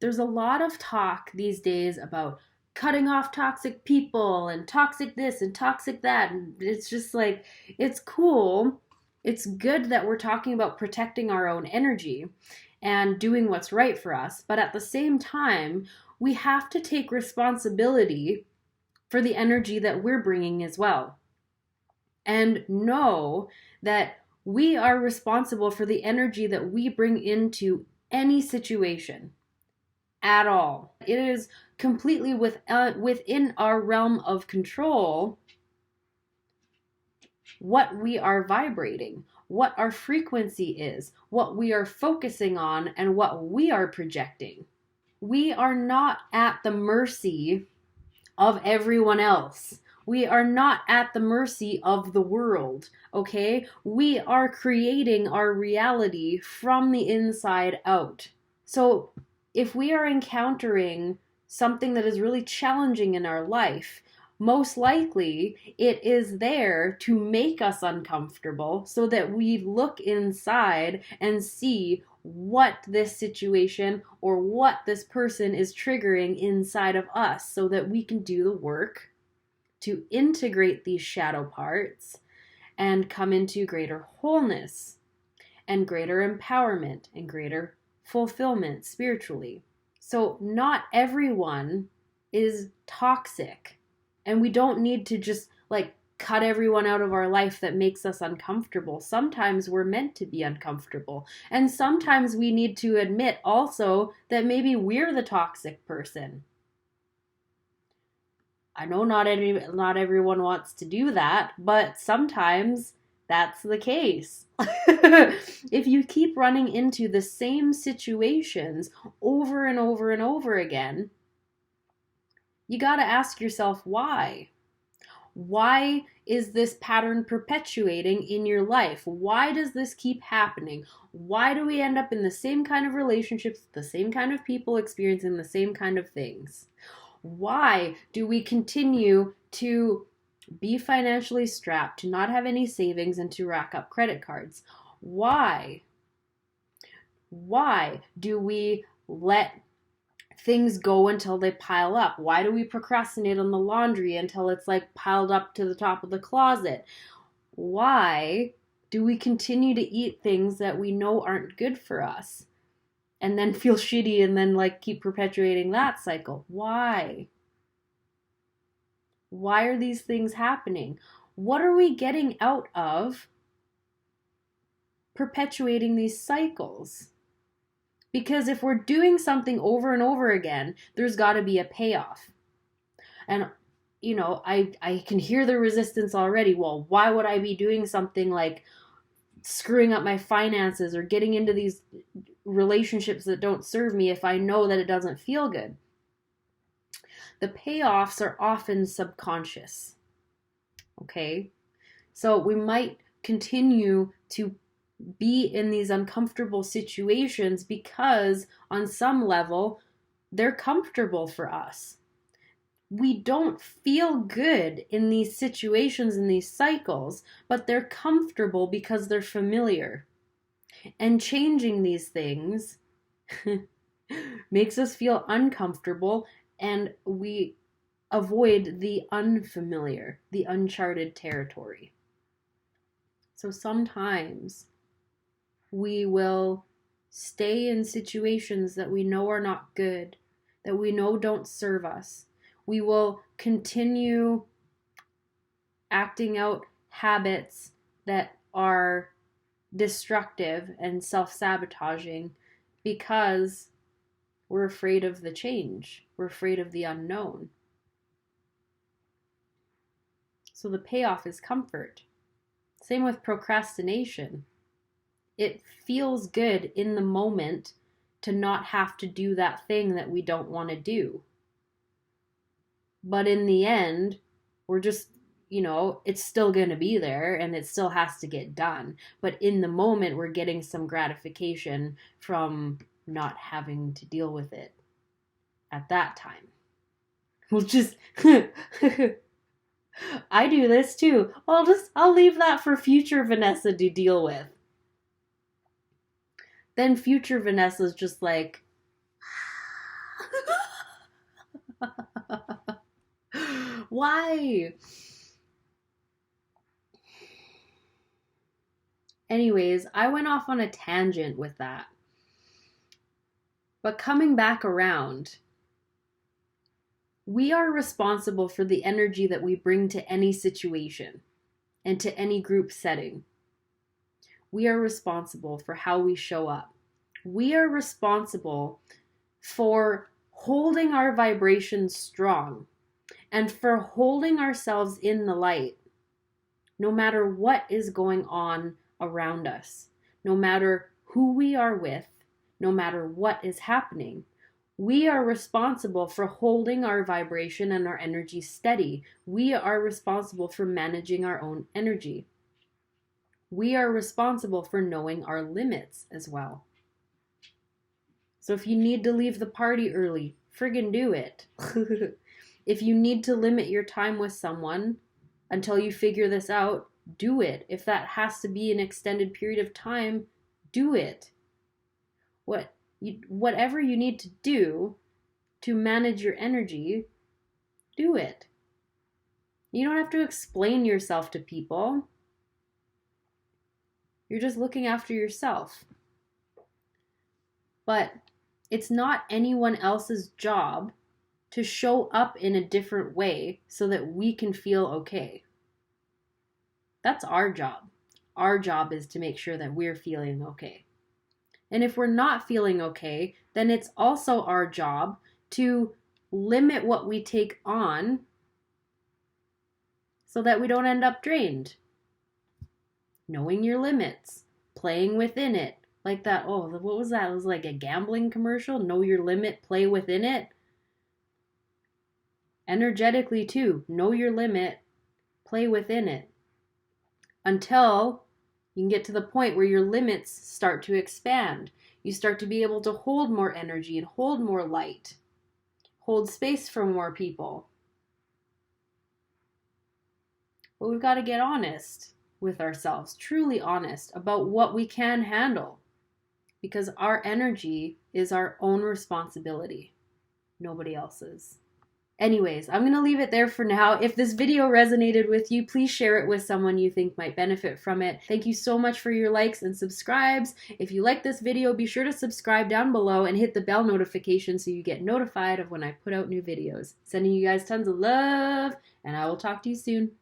There's a lot of talk these days about cutting off toxic people and toxic this and toxic that. And it's just like, it's cool. It's good that we're talking about protecting our own energy and doing what's right for us. But at the same time, we have to take responsibility for the energy that we're bringing as well. And know that we are responsible for the energy that we bring into any situation at all. It is completely within our realm of control what we are vibrating, what our frequency is, what we are focusing on, and what we are projecting. We are not at the mercy of everyone else. We are not at the mercy of the world, okay? We are creating our reality from the inside out. So if we are encountering something that is really challenging in our life, most likely it is there to make us uncomfortable so that we look inside and see what this situation or what this person is triggering inside of us so that we can do the work to integrate these shadow parts and come into greater wholeness and greater empowerment and greater fulfillment spiritually. So, not everyone is toxic, and we don't need to just like cut everyone out of our life that makes us uncomfortable. Sometimes we're meant to be uncomfortable, and sometimes we need to admit also that maybe we're the toxic person. I know not everyone wants to do that, but sometimes that's the case. If you keep running into the same situations over and over and over again, you got to ask yourself why. Why is this pattern perpetuating in your life? Why does this keep happening? Why do we end up in the same kind of relationships, the same kind of people experiencing the same kind of things? Why do we continue to be financially strapped, to not have any savings, and to rack up credit cards? Why? Why do we let things go until they pile up? Why do we procrastinate on the laundry until it's like piled up to the top of the closet? Why do we continue to eat things that we know aren't good for us and then feel shitty and then like keep perpetuating that cycle? Why? Why are these things happening? What are we getting out of perpetuating these cycles? Because if we're doing something over and over again, there's got to be a payoff. And, I can hear the resistance already. Well, why would I be doing something like screwing up my finances or getting into these relationships that don't serve me if I know that it doesn't feel good? The payoffs are often subconscious. Okay? So we might continue to be in these uncomfortable situations because on some level they're comfortable for us. We don't feel good in these situations, in these cycles, but they're comfortable because they're familiar. And changing these things makes us feel uncomfortable, and we avoid the unfamiliar, the uncharted territory. So sometimes we will stay in situations that we know are not good, that we know don't serve us. We will continue acting out habits that are destructive and self-sabotaging because we're afraid of the change. We're afraid of the unknown. So the payoff is comfort. Same with procrastination. It feels good in the moment to not have to do that thing that we don't want to do. But in the end, we're just, it's still going to be there and it still has to get done. But in the moment, we're getting some gratification from not having to deal with it at that time. We'll just I do this too. I'll leave that for future Vanessa to deal with. Then future Vanessa's just like, Why? Anyways, I went off on a tangent with that. But coming back around, we are responsible for the energy that we bring to any situation and to any group setting. We are responsible for how we show up. We are responsible for holding our vibrations strong and for holding ourselves in the light, no matter what is going on around us, no matter who we are with, no matter what is happening. We are responsible for holding our vibration and our energy steady. We are responsible for managing our own energy. We are responsible for knowing our limits as well. So if you need to leave the party early, friggin' do it. If you need to limit your time with someone until you figure this out, do it. If that has to be an extended period of time, do it. Whatever you need to do to manage your energy, do it. You don't have to explain yourself to people. You're just looking after yourself. But it's not anyone else's job to show up in a different way so that we can feel okay. That's our job. Our job is to make sure that we're feeling okay. And if we're not feeling okay, then it's also our job to limit what we take on so that we don't end up drained. Knowing your limits, playing within it. Like that, oh, what was that? It was like a gambling commercial. Know your limit, play within it. Energetically too, know your limit, play within it. Until you can get to the point where your limits start to expand. You start to be able to hold more energy and hold more light. Hold space for more people. But we've got to get honest with ourselves, truly honest about what we can handle. Because our energy is our own responsibility, nobody else's. Anyways, I'm going to leave it there for now. If this video resonated with you, please share it with someone you think might benefit from it. Thank you so much for your likes and subscribes. If you like this video, be sure to subscribe down below and hit the bell notification so you get notified of when I put out new videos. Sending you guys tons of love, and I will talk to you soon.